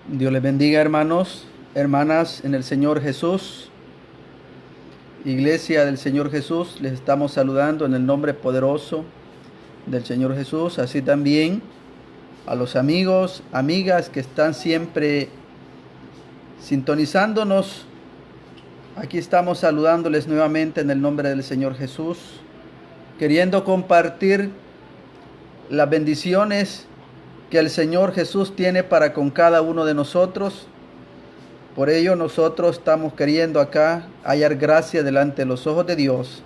Dios les bendiga, hermanos, hermanas en el Señor Jesús. Iglesia del Señor Jesús, les estamos saludando en el nombre poderoso del Señor Jesús. Así también a los amigos, amigas que están siempre sintonizándonos. Aquí estamos saludándoles nuevamente en el nombre del Señor Jesús, queriendo compartir las bendiciones que el Señor Jesús tiene para con cada uno de nosotros. Por ello nosotros estamos queriendo acá hallar gracia delante de los ojos de Dios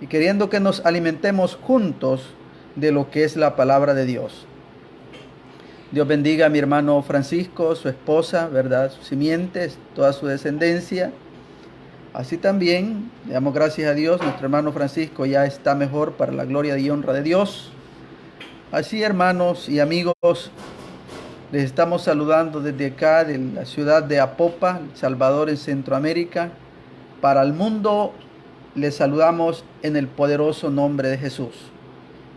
y queriendo que nos alimentemos juntos de lo que es la palabra de Dios. Dios bendiga a mi hermano Francisco, su esposa, ¿verdad? Sus simientes, toda su descendencia. Así también, le damos gracias a Dios, nuestro hermano Francisco ya está mejor para la gloria y honra de Dios. Así, hermanos y amigos, les estamos saludando desde acá, de la ciudad de Apopa, El Salvador, en Centroamérica. Para el mundo, les saludamos en el poderoso nombre de Jesús,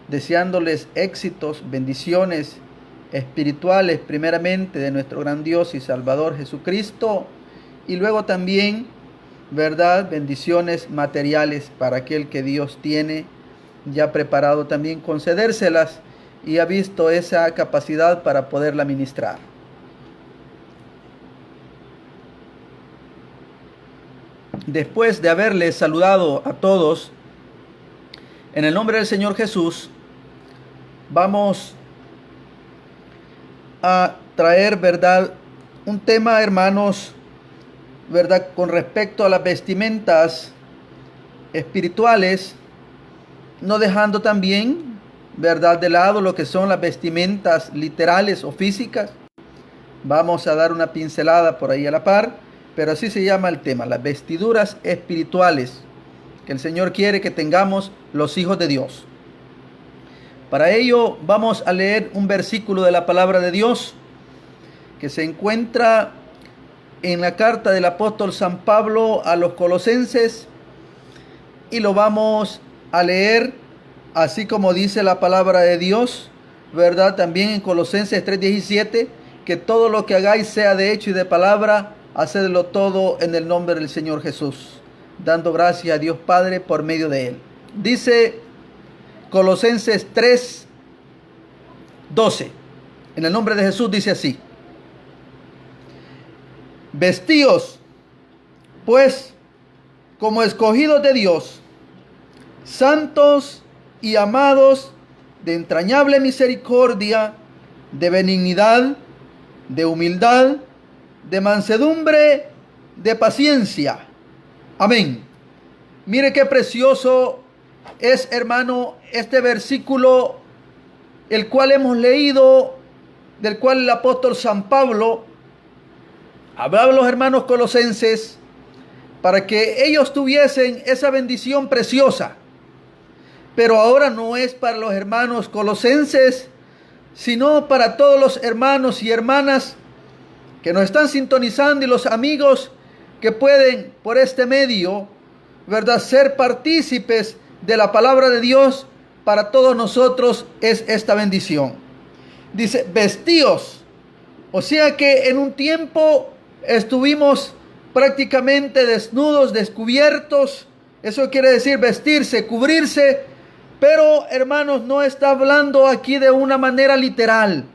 deseándoles éxitos, bendiciones espirituales, primeramente de nuestro gran Dios y Salvador Jesucristo, y luego también, ¿verdad?, bendiciones materiales para aquel que Dios tiene ya preparado también concedérselas y ha visto esa capacidad para poderla ministrar. Después de haberles saludado a todos en el nombre del Señor Jesús, vamos a traer, ¿verdad?, un tema, hermanos, ¿verdad?, con respecto a las vestimentas espirituales, no dejando también, ¿verdad?, de lado lo que son las vestimentas literales o físicas. Vamos a dar una pincelada por ahí a la par, pero así se llama el tema, las vestiduras espirituales que el Señor quiere que tengamos los hijos de Dios. Para ello vamos a leer un versículo de la palabra de Dios que se encuentra en la carta del apóstol San Pablo a los Colosenses, y lo vamos a leer así como dice la palabra de Dios, ¿verdad? También en Colosenses 3:17, que todo lo que hagáis sea de hecho y de palabra, hacedlo todo en el nombre del Señor Jesús, dando gracias a Dios Padre por medio de él. Dice Colosenses 3:12, en el nombre de Jesús dice así: vestíos, pues, como escogidos de Dios, santos y amados, de entrañable misericordia, de benignidad, de humildad, de mansedumbre, de paciencia. Amén. Mire qué precioso es, hermano, este versículo, el cual hemos leído, del cual el apóstol San Pablo hablaba a los hermanos colosenses para que ellos tuviesen esa bendición preciosa. Pero ahora no es para los hermanos colosenses, sino para todos los hermanos y hermanas que nos están sintonizando y los amigos que pueden por este medio, ¿verdad?, ser partícipes de la palabra de Dios. Para todos nosotros es esta bendición. Dice, vestíos. O sea que en un tiempo estuvimos prácticamente desnudos, descubiertos. Eso quiere decir vestirse, cubrirse. Pero, hermanos, no está hablando aquí de una manera literal,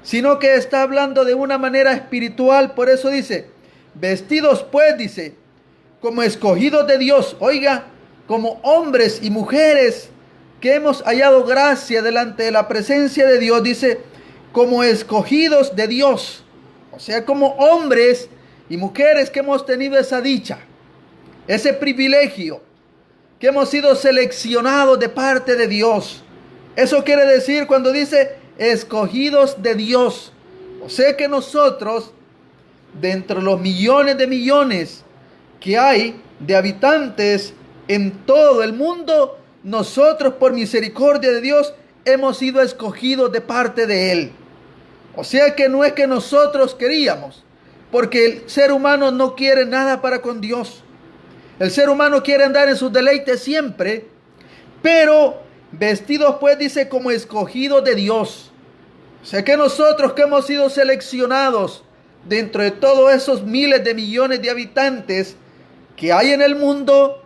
sino que está hablando de una manera espiritual. Por eso dice, vestidos pues, dice, como escogidos de Dios. Oiga, como hombres y mujeres que hemos hallado gracia delante de la presencia de Dios. Dice, como escogidos de Dios. O sea, como hombres y mujeres que hemos tenido esa dicha, ese privilegio, que hemos sido seleccionados de parte de Dios. Eso quiere decir cuando dice escogidos de Dios. O sea que nosotros, dentro de los millones de millones que hay de habitantes en todo el mundo, nosotros por misericordia de Dios hemos sido escogidos de parte de Él. O sea que no es que nosotros queríamos, porque el ser humano no quiere nada para con Dios. El ser humano quiere andar en sus deleites siempre, pero vestidos pues dice como escogidos de Dios. Sé que nosotros que hemos sido seleccionados dentro de todos esos miles de millones de habitantes que hay en el mundo,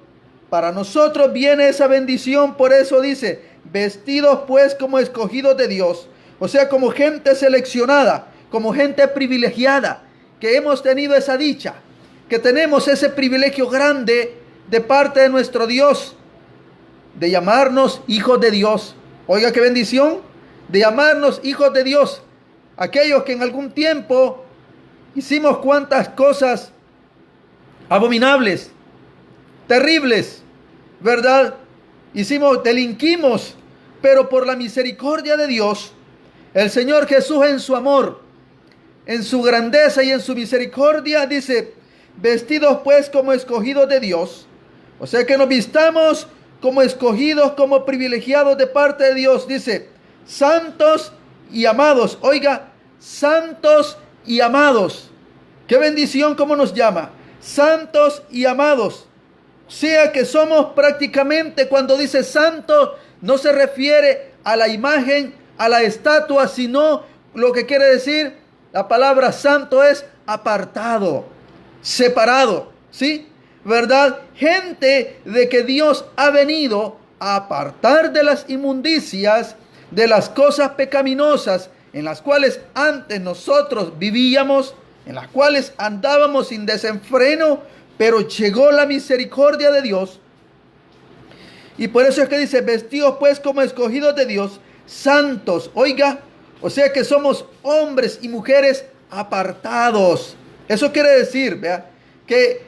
para nosotros viene esa bendición. Por eso dice, vestidos pues como escogidos de Dios. O sea, como gente seleccionada, como gente privilegiada, que hemos tenido esa dicha, que tenemos ese privilegio grande de parte de nuestro Dios, de llamarnos hijos de Dios. Oiga qué bendición, de llamarnos hijos de Dios. Aquellos que en algún tiempo hicimos cuantas cosas abominables, terribles, ¿verdad? Delinquimos, pero por la misericordia de Dios, el Señor Jesús en su amor, en su grandeza y en su misericordia, dice, vestidos pues como escogidos de Dios. O sea que nos vistamos como escogidos, como privilegiados de parte de Dios. Dice, santos y amados. Oiga, santos y amados. Qué bendición, cómo nos llama. Santos y amados. O sea que somos prácticamente, cuando dice santo, no se refiere a la imagen, a la estatua, sino lo que quiere decir la palabra santo es apartado, separado, ¿sí? ¿Verdad? Gente de que Dios ha venido a apartar de las inmundicias, de las cosas pecaminosas en las cuales antes nosotros vivíamos, en las cuales andábamos sin desenfreno, pero llegó la misericordia de Dios. Y por eso es que dice, vestidos pues como escogidos de Dios, santos. Oiga, o sea que somos hombres y mujeres apartados. Eso quiere decir, vea, que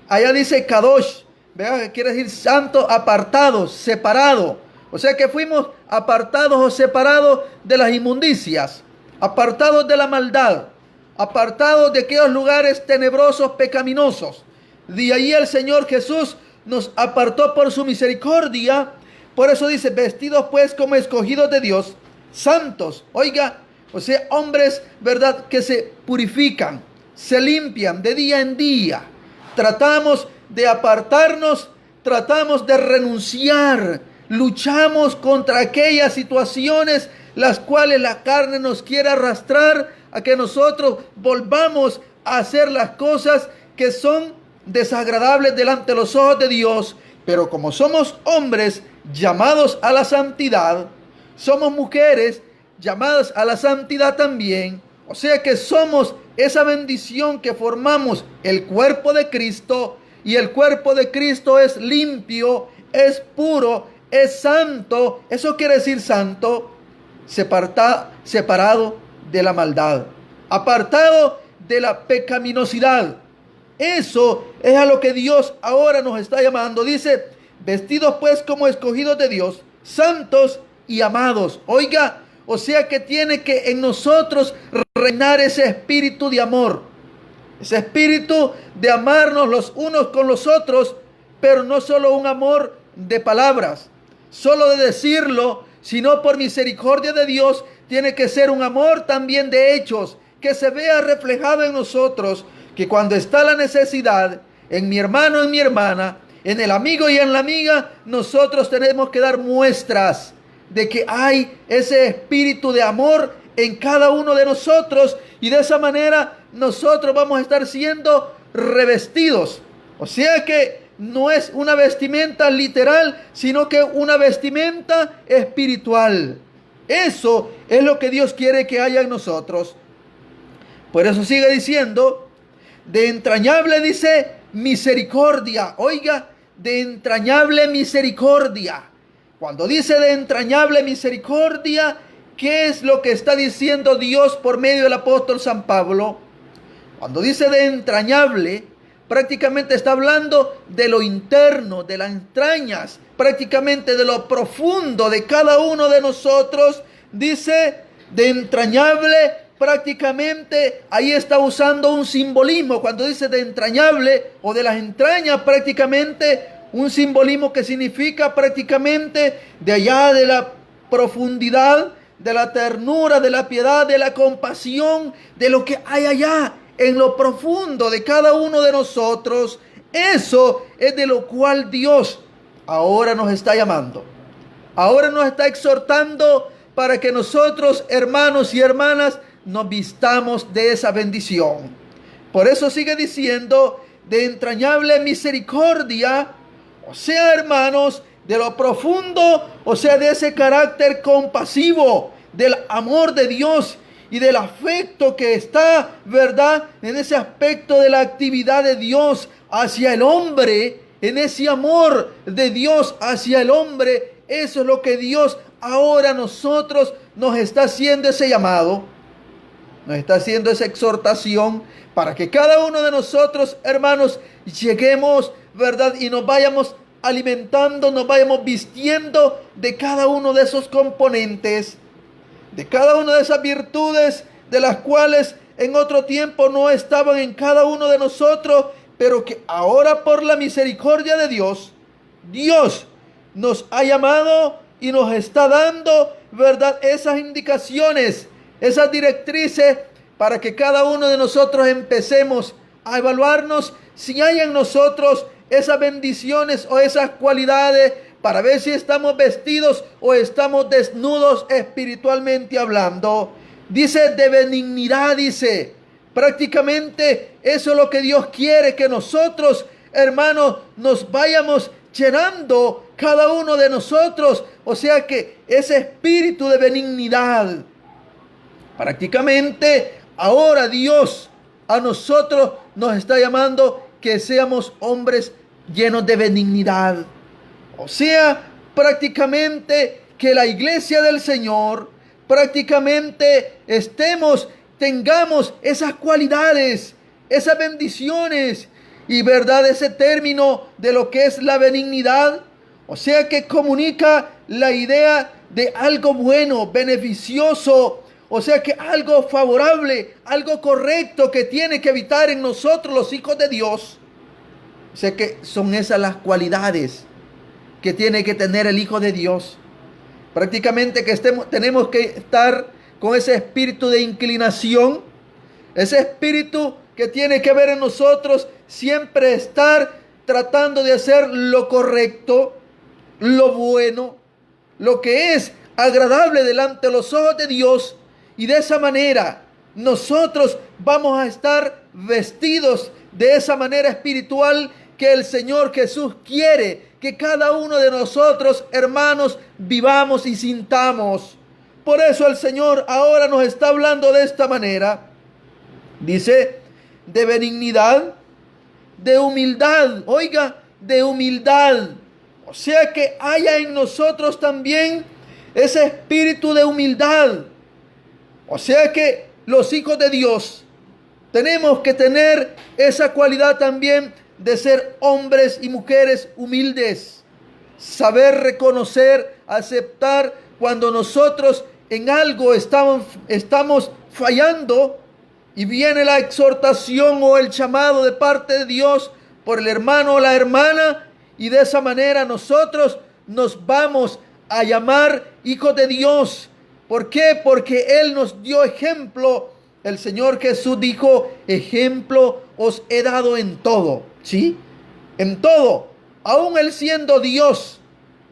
allá dice Kadosh, vea, que quiere decir santo, apartado, separado. O sea que fuimos apartados o separados de las inmundicias, apartados de la maldad, apartados de aquellos lugares tenebrosos, pecaminosos. De ahí el Señor Jesús nos apartó por su misericordia. Por eso dice, vestidos pues como escogidos de Dios, santos. Oiga, o sea, hombres, ¿verdad?, que se purifican, se limpian de día en día. Tratamos de apartarnos, tratamos de renunciar, luchamos contra aquellas situaciones las cuales la carne nos quiere arrastrar a que nosotros volvamos a hacer las cosas que son desagradables delante de los ojos de Dios. Pero como somos hombres llamados a la santidad, somos mujeres llamadas a la santidad también. O sea que somos esa bendición que formamos el cuerpo de Cristo. Y el cuerpo de Cristo es limpio, es puro, es santo. Eso quiere decir santo, separado de la maldad, apartado de la pecaminosidad. Eso es a lo que Dios ahora nos está llamando. Dice, vestidos pues como escogidos de Dios, santos y amados. Oiga, o sea que tiene que en nosotros reinar ese espíritu de amor, ese espíritu de amarnos los unos con los otros, pero no solo un amor de palabras, solo de decirlo, sino por misericordia de Dios, tiene que ser un amor también de hechos, que se vea reflejado en nosotros, que cuando está la necesidad, en mi hermano, en mi hermana, en el amigo y en la amiga, nosotros tenemos que dar muestras de que hay ese espíritu de amor en cada uno de nosotros, y de esa manera nosotros vamos a estar siendo revestidos. O sea que no es una vestimenta literal, sino que una vestimenta espiritual. Eso es lo que Dios quiere que haya en nosotros. Por eso sigue diciendo, de entrañable, dice, misericordia. Oiga, de entrañable misericordia. Cuando dice de entrañable misericordia, ¿qué es lo que está diciendo Dios por medio del apóstol San Pablo? Cuando dice de entrañable, prácticamente está hablando de lo interno, de las entrañas, prácticamente de lo profundo de cada uno de nosotros. Dice de entrañable, prácticamente ahí está usando un simbolismo. Cuando dice de entrañable o de las entrañas, prácticamente un simbolismo que significa prácticamente de allá de la profundidad, de la ternura, de la piedad, de la compasión, de lo que hay allá en lo profundo de cada uno de nosotros. Eso es de lo cual Dios ahora nos está llamando. Ahora nos está exhortando para que nosotros, hermanos y hermanas, nos vistamos de esa bendición. Por eso sigue diciendo, de entrañable misericordia, o sea, hermanos, de lo profundo, o sea, de ese carácter compasivo, del amor de Dios y del afecto que está, ¿verdad?, en ese aspecto de la actividad de Dios hacia el hombre, en ese amor de Dios hacia el hombre. Eso es lo que Dios ahora a nosotros nos está haciendo ese llamado, nos está haciendo esa exhortación para que cada uno de nosotros, hermanos, lleguemos, ¿verdad?, y nos vayamos alimentando, nos vayamos vistiendo de cada uno de esos componentes, de cada una de esas virtudes de las cuales en otro tiempo no estaban en cada uno de nosotros, pero que ahora por la misericordia de Dios, Dios nos ha llamado y nos está dando, ¿verdad?, esas indicaciones, esas directrices para que cada uno de nosotros empecemos a evaluarnos si hay en nosotros esas bendiciones o esas cualidades, para ver si estamos vestidos o estamos desnudos espiritualmente hablando. Dice de benignidad, dice. Prácticamente eso es lo que Dios quiere, que nosotros, hermanos, nos vayamos llenando cada uno de nosotros. O sea que ese espíritu de benignidad, prácticamente ahora Dios a nosotros nos está llamando que seamos hombres llenos de benignidad. O sea, prácticamente que la iglesia del Señor, prácticamente tengamos esas cualidades, esas bendiciones y verdad, ese término de lo que es la benignidad. O sea que comunica la idea de algo bueno, beneficioso, o sea que algo favorable, algo correcto que tiene que habitar en nosotros los hijos de Dios. O sea que son esas las cualidades que tiene que tener el Hijo de Dios. Prácticamente que tenemos que estar con ese espíritu de inclinación, ese espíritu que tiene que ver en nosotros siempre estar tratando de hacer lo correcto, lo bueno, lo que es agradable delante de los ojos de Dios. Y de esa manera nosotros vamos a estar vestidos de esa manera espiritual que el Señor Jesús quiere que cada uno de nosotros, hermanos, vivamos y sintamos. Por eso el Señor ahora nos está hablando de esta manera. Dice, de benignidad, de humildad. Oiga, de humildad. O sea que haya en nosotros también ese espíritu de humildad. O sea que los hijos de Dios tenemos que tener esa cualidad también de ser hombres y mujeres humildes. Saber reconocer, aceptar cuando nosotros en algo estamos fallando y viene la exhortación o el llamado de parte de Dios por el hermano o la hermana, y de esa manera nosotros nos vamos a llamar hijos de Dios. ¿Por qué? Porque Él nos dio ejemplo. El Señor Jesús dijo, ejemplo os he dado en todo. ¿Sí? En todo. Aún Él siendo Dios,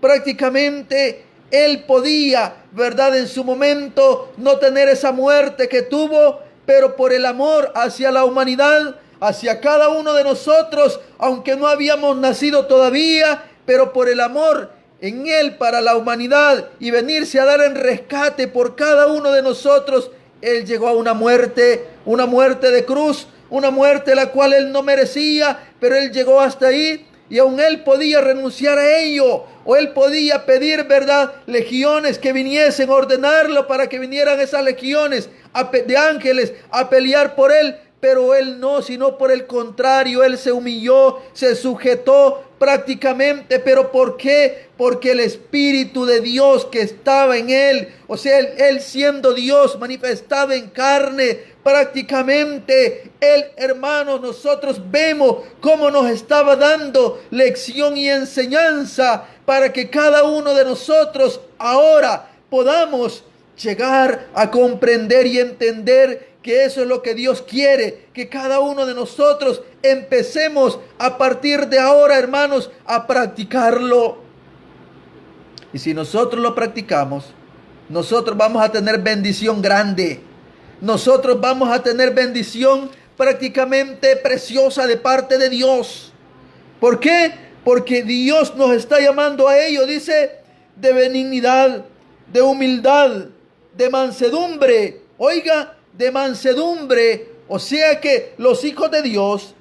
prácticamente Él podía, ¿verdad?, en su momento no tener esa muerte que tuvo, pero por el amor hacia la humanidad, hacia cada uno de nosotros, aunque no habíamos nacido todavía, pero por el amor en Él para la humanidad y venirse a dar en rescate por cada uno de nosotros, Él llegó a una muerte de cruz, una muerte la cual Él no merecía, pero Él llegó hasta ahí. Y aún Él podía renunciar a ello, o Él podía pedir, ¿verdad?, legiones que viniesen, ordenarlo para que vinieran esas legiones de ángeles a pelear por Él. Pero Él no, sino por el contrario, Él se humilló, se sujetó prácticamente. ¿Pero por qué? Porque el Espíritu de Dios que estaba en Él, o sea, Él siendo Dios manifestado en carne, prácticamente Él, hermanos, nosotros vemos cómo nos estaba dando lección y enseñanza para que cada uno de nosotros ahora podamos llegar a comprender y entender que eso es lo que Dios quiere, que cada uno de nosotros empecemos a partir de ahora, hermanos, a practicarlo. Y si nosotros lo practicamos, nosotros vamos a tener bendición grande. Nosotros vamos a tener bendición prácticamente preciosa de parte de Dios. ¿Por qué? Porque Dios nos está llamando a ello, dice, de benignidad, de humildad, de mansedumbre. Oiga, de mansedumbre. O sea que los hijos de Dios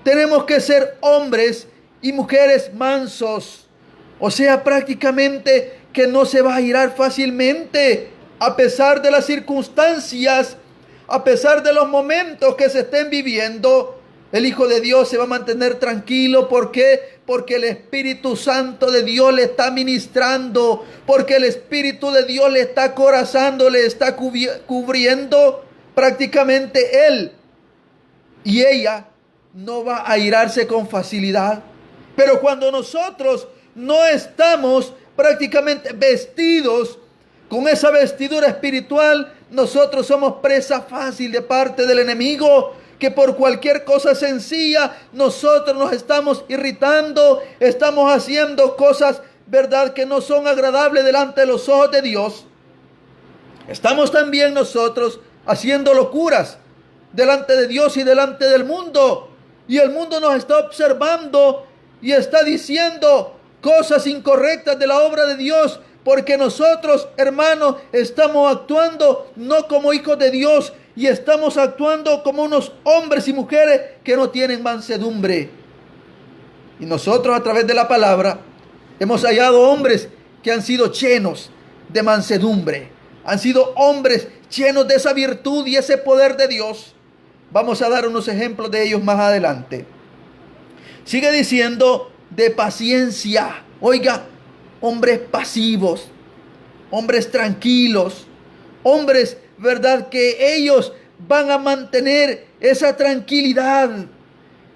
tenemos que ser hombres y mujeres mansos. O sea, prácticamente que no se va a irar fácilmente a pesar de las circunstancias, a pesar de los momentos que se estén viviendo. El Hijo de Dios se va a mantener tranquilo. ¿Por qué? Porque el Espíritu Santo de Dios le está ministrando, porque el Espíritu de Dios le está acorazando, le está cubriendo. Prácticamente él y ella no va a irarse con facilidad. Pero cuando nosotros no estamos prácticamente vestidos con esa vestidura espiritual, nosotros somos presa fácil de parte del enemigo, que por cualquier cosa sencilla nosotros nos estamos irritando, estamos haciendo cosas, verdad, que no son agradables delante de los ojos de Dios. Estamos también nosotros haciendo locuras delante de Dios y delante del mundo. Y el mundo nos está observando y está diciendo cosas incorrectas de la obra de Dios, porque nosotros, hermanos, estamos actuando no como hijos de Dios, y estamos actuando como unos hombres y mujeres que no tienen mansedumbre. Y nosotros, a través de la palabra, hemos hallado hombres que han sido llenos de mansedumbre, han sido hombres llenos de esa virtud y ese poder de Dios. Vamos a dar unos ejemplos de ellos más adelante. Sigue diciendo de paciencia. Oiga, hombres pasivos, hombres tranquilos, hombres, verdad, que ellos van a mantener esa tranquilidad.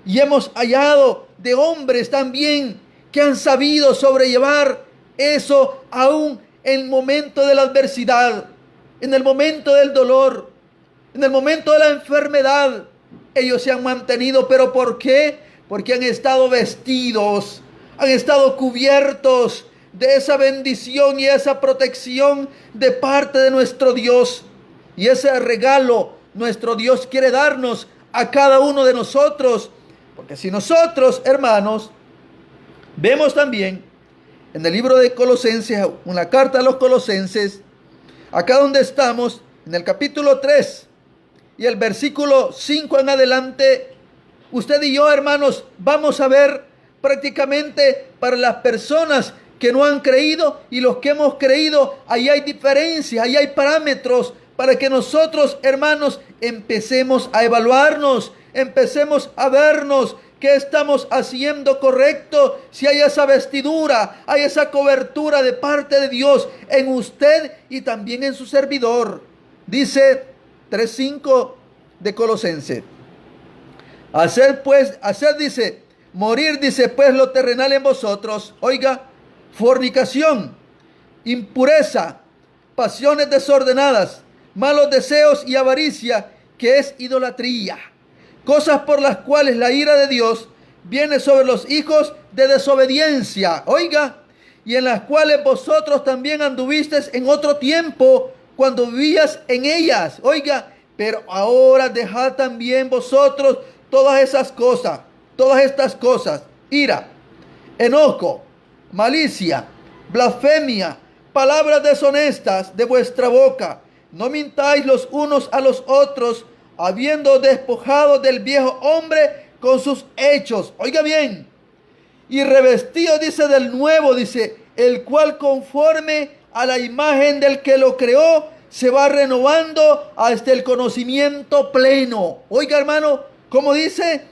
Y hemos hallado de hombres también que han sabido sobrellevar eso aún en el momento de la adversidad, en el momento del dolor, en el momento de la enfermedad. Ellos se han mantenido. ¿Pero por qué? Porque han estado vestidos, han estado cubiertos de esa bendición y esa protección de parte de nuestro Dios. Y ese regalo nuestro Dios quiere darnos a cada uno de nosotros. Porque si nosotros, hermanos, vemos también en el libro de Colosenses, una carta a los Colosenses, acá donde estamos, en el capítulo 3 y el versículo 5 en adelante, usted y yo, hermanos, vamos a ver prácticamente para las personas que no han creído y los que hemos creído, ahí hay diferencias, ahí hay parámetros para que nosotros, hermanos, empecemos a evaluarnos, empecemos a vernos qué estamos haciendo correcto, si hay esa vestidura, hay esa cobertura de parte de Dios en usted y también en su servidor. Dice 3:5 de Colosenses. Hacer dice, morir, dice, pues lo terrenal en vosotros. Oiga, fornicación, impureza, pasiones desordenadas, malos deseos y avaricia, que es idolatría. Cosas por las cuales la ira de Dios viene sobre los hijos de desobediencia. Oiga, y en las cuales vosotros también anduvisteis en otro tiempo cuando vivías en ellas. Oiga, pero ahora dejad también vosotros todas esas cosas, todas estas cosas: ira, enojo, malicia, blasfemia, palabras deshonestas de vuestra boca. No mintáis los unos a los otros, habiendo despojado del viejo hombre con sus hechos. Oiga bien, y revestido, dice, del nuevo, dice, el cual conforme a la imagen del que lo creó, se va renovando hasta el conocimiento pleno. Oiga, hermano, ¿cómo dice?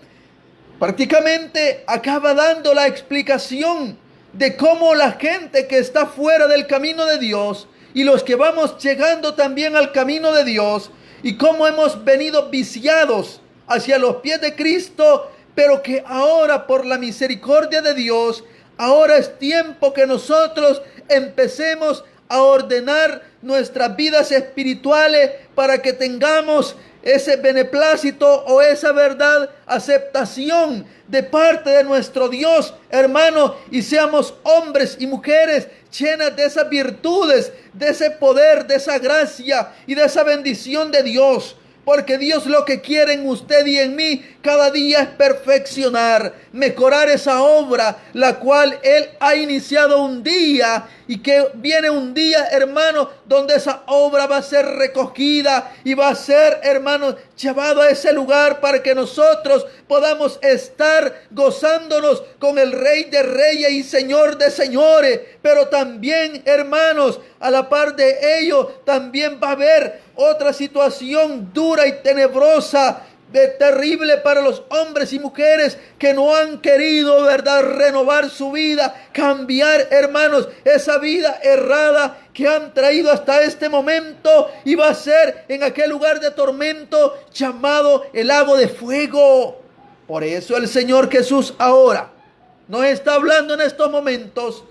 Prácticamente acaba dando la explicación de cómo la gente que está fuera del camino de Dios y los que vamos llegando también al camino de Dios, y cómo hemos venido viciados hacia los pies de Cristo, pero que ahora, por la misericordia de Dios, ahora es tiempo que nosotros empecemos a ordenar nuestras vidas espirituales para que tengamos ese beneplácito o esa verdad, aceptación de parte de nuestro Dios, hermano, y seamos hombres y mujeres llenas de esas virtudes, de ese poder, de esa gracia y de esa bendición de Dios. Porque Dios lo que quiere en usted y en mí cada día es perfeccionar, mejorar esa obra, la cual Él ha iniciado un día y que viene un día, hermano, donde esa obra va a ser recogida y va a ser, hermano, llevado a ese lugar para que nosotros podamos estar gozándonos con el Rey de Reyes y Señor de Señores. Pero también, hermanos, a la par de ello, también va a haber otra situación dura y tenebrosa, terrible para los hombres y mujeres que no han querido, ¿verdad?, renovar su vida, cambiar, hermanos, esa vida errada que han traído hasta este momento, y va a ser en aquel lugar de tormento llamado el lago de fuego. Por eso el Señor Jesús ahora nos está hablando en estos momentos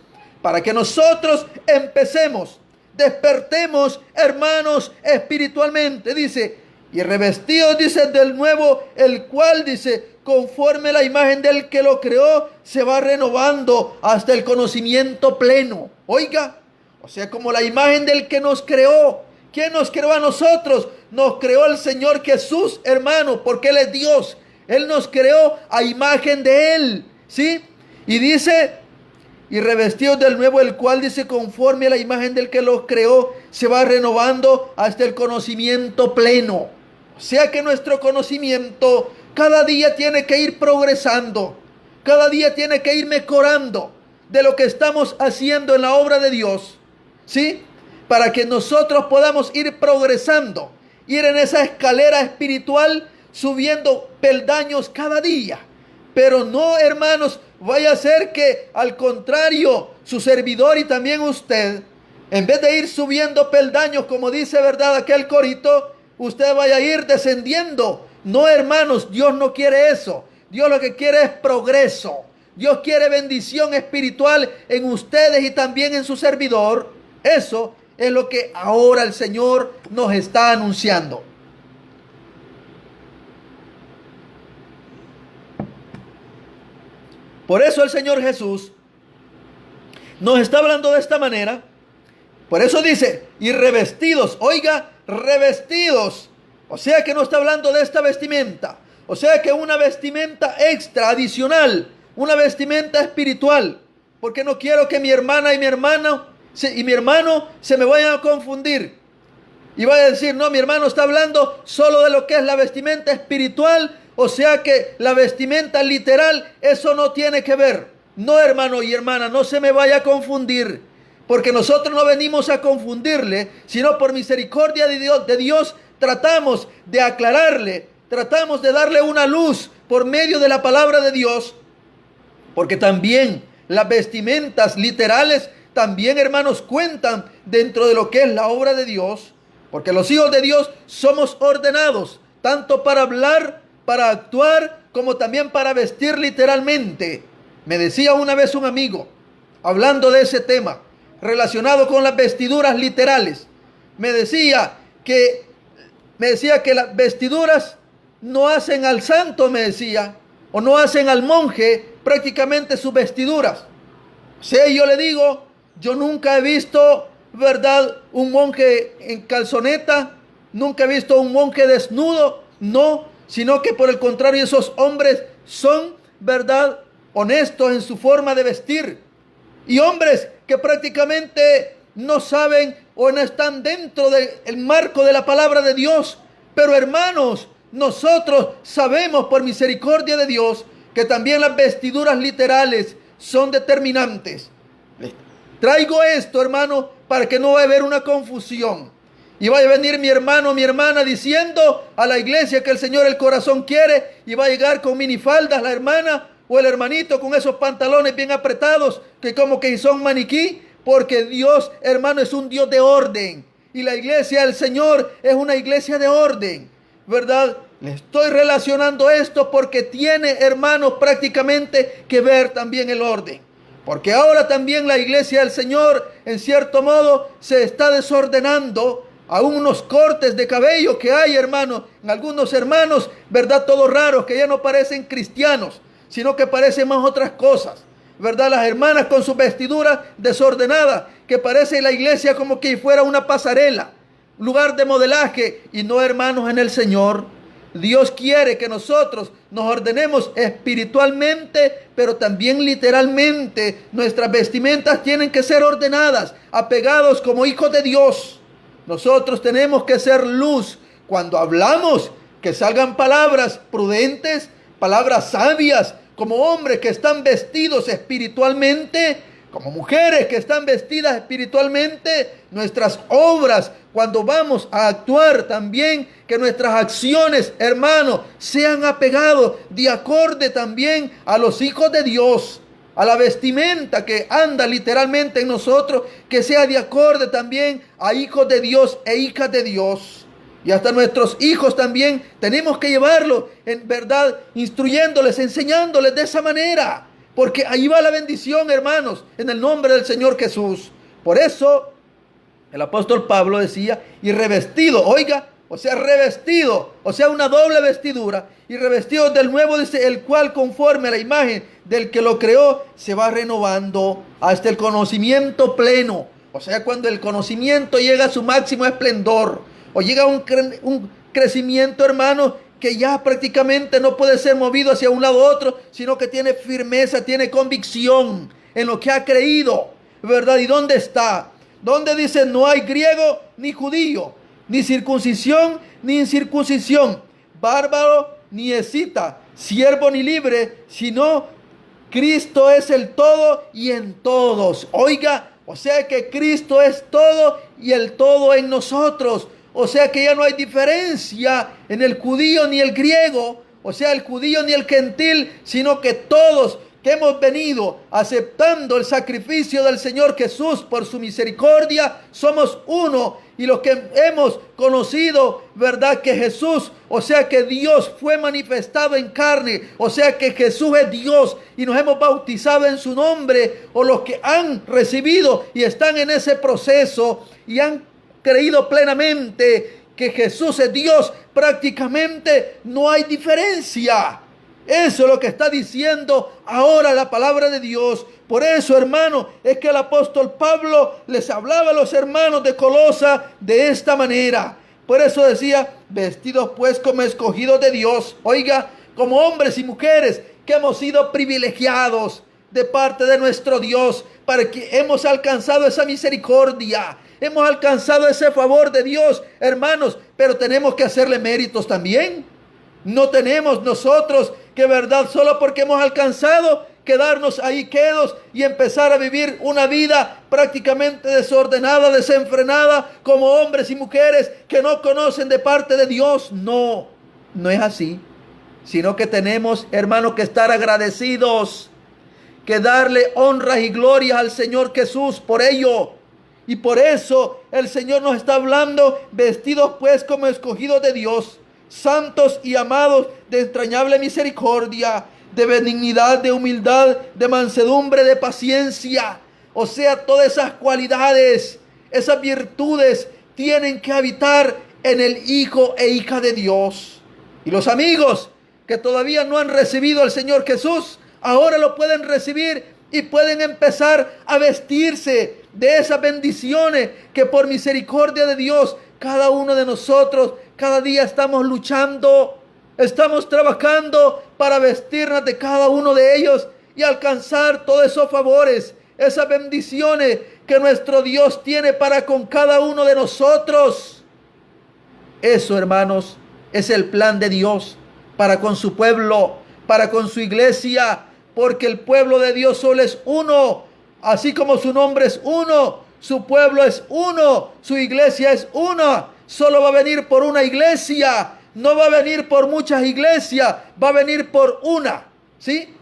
para que nosotros empecemos, despertemos, hermanos, espiritualmente. Dice, y revestidos, dice, del nuevo, el cual, dice, conforme la imagen del que lo creó, se va renovando hasta el conocimiento pleno. Oiga, o sea, como la imagen del que nos creó. ¿Quién nos creó a nosotros? Nos creó el Señor Jesús, hermano, porque Él es Dios. Él nos creó a imagen de Él, ¿sí? Y dice, y revestidos del nuevo, el cual, dice, conforme a la imagen del que los creó, se va renovando hasta el conocimiento pleno. O sea que nuestro conocimiento cada día tiene que ir progresando, cada día tiene que ir mejorando de lo que estamos haciendo en la obra de Dios, ¿sí? Para que nosotros podamos ir progresando, ir en esa escalera espiritual, subiendo peldaños cada día. Pero no, hermanos, vaya a ser que al contrario, su servidor y también usted, en vez de ir subiendo peldaños, como dice, ¿verdad?, aquel corito, usted vaya a ir descendiendo. No, hermanos, Dios no quiere eso. Dios lo que quiere es progreso. Dios quiere bendición espiritual en ustedes y también en su servidor. Eso es lo que ahora el Señor nos está anunciando. Por eso el Señor Jesús nos está hablando de esta manera. Por eso dice, y revestidos, oiga, revestidos. O sea que no está hablando de esta vestimenta. O sea que una vestimenta extra, adicional, una vestimenta espiritual. Porque no quiero que mi hermana y mi hermano se me vayan a confundir. Y vaya a decir, no, mi hermano está hablando solo de lo que es la vestimenta espiritual. O sea que la vestimenta literal, eso no tiene que ver. No, hermano y hermana, no se me vaya a confundir. Porque nosotros no venimos a confundirle, sino por misericordia de Dios tratamos de aclararle, tratamos de darle una luz por medio de la palabra de Dios. Porque también las vestimentas literales, también, hermanos, cuentan dentro de lo que es la obra de Dios. Porque los hijos de Dios somos ordenados, tanto para hablar, para actuar, como también para vestir literalmente. Me decía una vez un amigo, hablando de ese tema, relacionado con las vestiduras literales, me decía que las vestiduras no hacen al santo, me decía, o no hacen al monje prácticamente sus vestiduras. O sea, yo le digo, yo nunca he visto, ¿verdad?, un monje en calzoneta, nunca he visto un monje desnudo, no, sino que por el contrario, esos hombres son, ¿verdad?, honestos en su forma de vestir. Y hombres que prácticamente no saben o no están dentro del marco de la palabra de Dios. Pero hermanos, nosotros sabemos por misericordia de Dios que también las vestiduras literales son determinantes. Traigo esto, hermano, para que no vaya a haber una confusión. Y vaya a venir mi hermano, mi hermana diciendo a la iglesia que el Señor el corazón quiere, y va a llegar con minifaldas la hermana o el hermanito con esos pantalones bien apretados que como que son maniquí, porque Dios, hermano, es un Dios de orden. Y la iglesia del Señor es una iglesia de orden, ¿verdad? Le estoy relacionando esto porque tiene, hermanos, prácticamente que ver también el orden. Porque ahora también la iglesia del Señor, en cierto modo, se está desordenando Aún unos cortes de cabello que hay, hermano, en algunos hermanos, ¿verdad? Todos raros, que ya no parecen cristianos, sino que parecen más otras cosas, ¿verdad? Las hermanas con su vestidura desordenada, que parece la iglesia como que fuera una pasarela, lugar de modelaje, y no, hermanos, en el Señor. Dios quiere que nosotros nos ordenemos espiritualmente, pero también literalmente. Nuestras vestimentas tienen que ser ordenadas, apegados como hijos de Dios. Nosotros tenemos que ser luz. Cuando hablamos, que salgan palabras prudentes, palabras sabias, como hombres que están vestidos espiritualmente, como mujeres que están vestidas espiritualmente. Nuestras obras, cuando vamos a actuar también, que nuestras acciones, hermanos, sean apegados de acorde también a los hijos de Dios, a la vestimenta que anda literalmente en nosotros, que sea de acorde también a hijos de Dios e hijas de Dios. Y hasta nuestros hijos también tenemos que llevarlo en verdad, instruyéndoles, enseñándoles de esa manera, porque ahí va la bendición, hermanos, en el nombre del Señor Jesús. Por eso el apóstol Pablo decía, y revestido, oiga, o sea, revestido, o sea, una doble vestidura, y revestido del nuevo, dice, el cual conforme a la imagen del que lo creó, se va renovando hasta el conocimiento pleno. O sea, cuando el conocimiento llega a su máximo esplendor, o llega a un crecimiento, hermano, que ya prácticamente no puede ser movido hacia un lado u otro, sino que tiene firmeza, tiene convicción en lo que ha creído, ¿verdad? ¿Y dónde está? Donde dice, no hay griego ni judío, ni circuncisión ni incircuncisión, bárbaro ni escita, siervo ni libre, sino Cristo es el todo y en todos. Oiga, o sea que Cristo es todo y el todo en nosotros. O sea que ya no hay diferencia en el judío ni el griego, o sea, el judío ni el gentil, sino que todos que hemos venido aceptando el sacrificio del Señor Jesús por su misericordia, somos uno. Y los que hemos conocido, ¿verdad? Que Jesús, o sea que Dios fue manifestado en carne, o sea que Jesús es Dios y nos hemos bautizado en su nombre, o los que han recibido y están en ese proceso y han creído plenamente que Jesús es Dios, prácticamente no hay diferencia. Eso es lo que está diciendo ahora la palabra de Dios. Por eso, hermano, es que el apóstol Pablo les hablaba a los hermanos de Colosa de esta manera. Por eso decía, vestidos pues como escogidos de Dios. Oiga, como hombres y mujeres que hemos sido privilegiados de parte de nuestro Dios, para que hemos alcanzado esa misericordia, hemos alcanzado ese favor de Dios, hermanos, pero tenemos que hacerle méritos también. No tenemos nosotros que, verdad, solo porque hemos alcanzado, quedarnos ahí quedos y empezar a vivir una vida prácticamente desordenada, desenfrenada, como hombres y mujeres que no conocen de parte de Dios. No, no es así, sino que tenemos, hermanos, que estar agradecidos, que darle honras y glorias al Señor Jesús por ello. Y por eso el Señor nos está hablando, vestidos pues como escogidos de Dios, santos y amados, de entrañable misericordia, de benignidad, de humildad, de mansedumbre, de paciencia. O sea, todas esas cualidades, esas virtudes tienen que habitar en el hijo e hija de Dios. Y los amigos que todavía no han recibido al Señor Jesús, ahora lo pueden recibir y pueden empezar a vestirse de esas bendiciones que por misericordia de Dios, cada uno de nosotros, cada día estamos luchando, estamos trabajando para vestirnos de cada uno de ellos y alcanzar todos esos favores, esas bendiciones que nuestro Dios tiene para con cada uno de nosotros. Eso, hermanos, es el plan de Dios para con su pueblo, para con su iglesia, porque el pueblo de Dios solo es uno, así como su nombre es uno, su pueblo es uno, su iglesia es una. Solo va a venir por una iglesia, no va a venir por muchas iglesias, va a venir por una, ¿sí?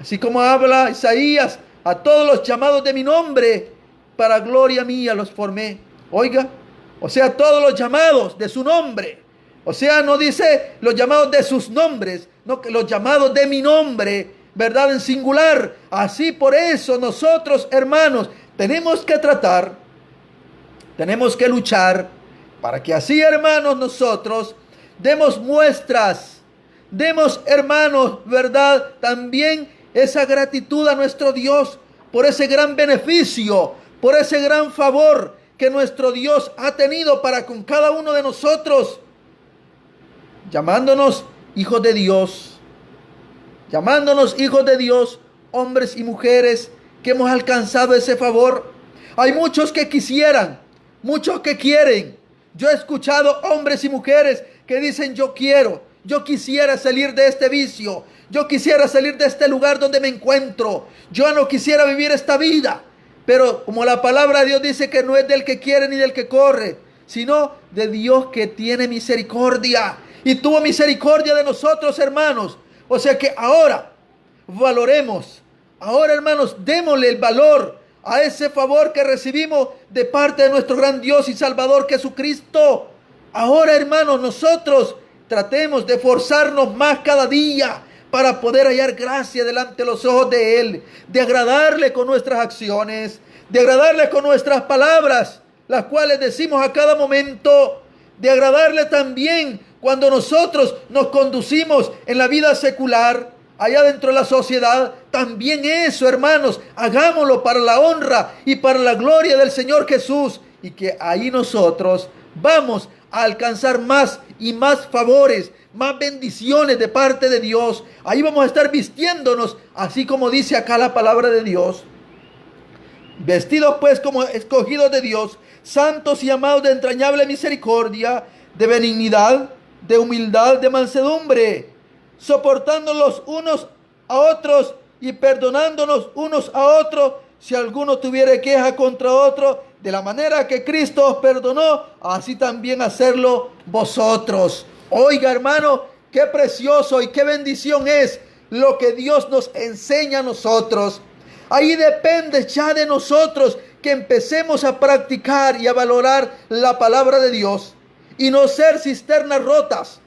Así como habla Isaías, a todos los llamados de mi nombre, para gloria mía los formé. Oiga, o sea, todos los llamados de su nombre. O sea, no dice los llamados de sus nombres, no, que los llamados de mi nombre, ¿verdad? En singular. Así por eso nosotros, hermanos, tenemos que tratar, tenemos que luchar, para que así, hermanos, nosotros demos muestras, demos, hermanos, ¿verdad? También esa gratitud a nuestro Dios por ese gran beneficio, por ese gran favor que nuestro Dios ha tenido para con cada uno de nosotros, llamándonos hijos de Dios, hombres y mujeres que hemos alcanzado ese favor. Hay muchos que quisieran, muchos que quieren. Yo he escuchado hombres y mujeres que dicen: yo quisiera salir de este vicio, yo quisiera salir de este lugar donde me encuentro, yo no quisiera vivir esta vida. Pero como la palabra de Dios dice que no es del que quiere ni del que corre, sino de Dios que tiene misericordia. Y tuvo misericordia de nosotros, hermanos. O sea que ahora valoremos, ahora, hermanos, démosle el valor a ese favor que recibimos de parte de nuestro gran Dios y Salvador Jesucristo. Ahora, hermanos, nosotros tratemos de esforzarnos más cada día para poder hallar gracia delante de los ojos de Él, de agradarle con nuestras acciones, de agradarle con nuestras palabras, las cuales decimos a cada momento, de agradarle también cuando nosotros nos conducimos en la vida secular, allá dentro de la sociedad. También eso, hermanos, hagámoslo para la honra y para la gloria del Señor Jesús, y que ahí nosotros vamos a alcanzar más y más favores, más bendiciones de parte de Dios. Ahí vamos a estar vistiéndonos, así como dice acá la palabra de Dios. Vestidos pues como escogidos de Dios, santos y amados de entrañable misericordia, de benignidad, de humildad, de mansedumbre, soportándolos unos a otros y perdonándonos unos a otros, si alguno tuviere queja contra otro, de la manera que Cristo os perdonó, así también hacerlo vosotros. Oiga, hermano, qué precioso y qué bendición es lo que Dios nos enseña a nosotros. Ahí depende ya de nosotros que empecemos a practicar y a valorar la palabra de Dios, y no ser cisternas rotas,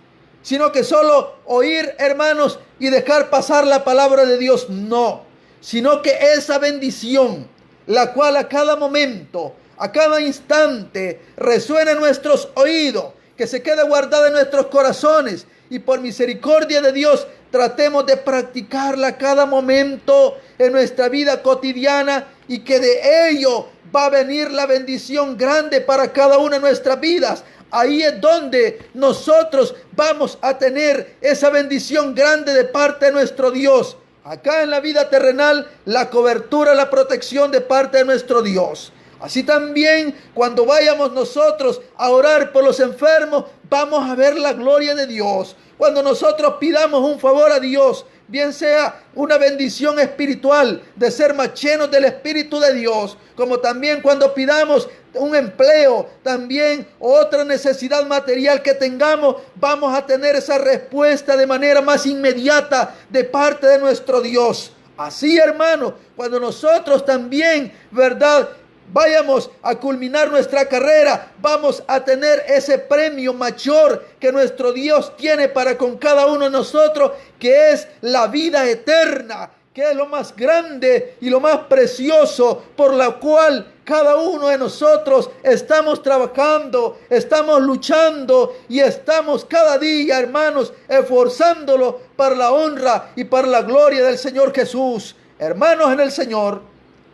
sino que solo oír, hermanos, y dejar pasar la palabra de Dios. No, sino que esa bendición, la cual a cada momento, a cada instante resuena en nuestros oídos, que se quede guardada en nuestros corazones, y por misericordia de Dios tratemos de practicarla a cada momento en nuestra vida cotidiana, y que de ello va a venir la bendición grande para cada una de nuestras vidas. Ahí es donde nosotros vamos a tener esa bendición grande de parte de nuestro Dios. Acá en la vida terrenal, la cobertura, la protección de parte de nuestro Dios. Así también, cuando vayamos nosotros a orar por los enfermos, vamos a ver la gloria de Dios. Cuando nosotros pidamos un favor a Dios, bien sea una bendición espiritual de ser más llenos del Espíritu de Dios, como también cuando pidamos un empleo, también otra necesidad material que tengamos, vamos a tener esa respuesta de manera más inmediata de parte de nuestro Dios. Así, hermano, cuando nosotros también, ¿verdad?, vayamos a culminar nuestra carrera, vamos a tener ese premio mayor que nuestro Dios tiene para con cada uno de nosotros, que es la vida eterna, que es lo más grande y lo más precioso por la cual cada uno de nosotros estamos trabajando, estamos luchando y estamos cada día, hermanos, esforzándolo para la honra y para la gloria del Señor Jesús. Hermanos en el Señor,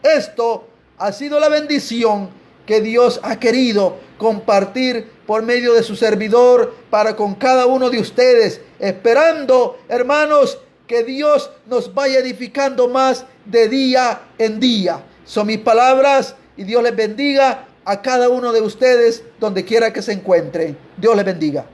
esto ha sido la bendición que Dios ha querido compartir por medio de su servidor para con cada uno de ustedes, esperando, hermanos, que Dios nos vaya edificando más de día en día. Son mis palabras, y Dios les bendiga a cada uno de ustedes donde quiera que se encuentren. Dios les bendiga.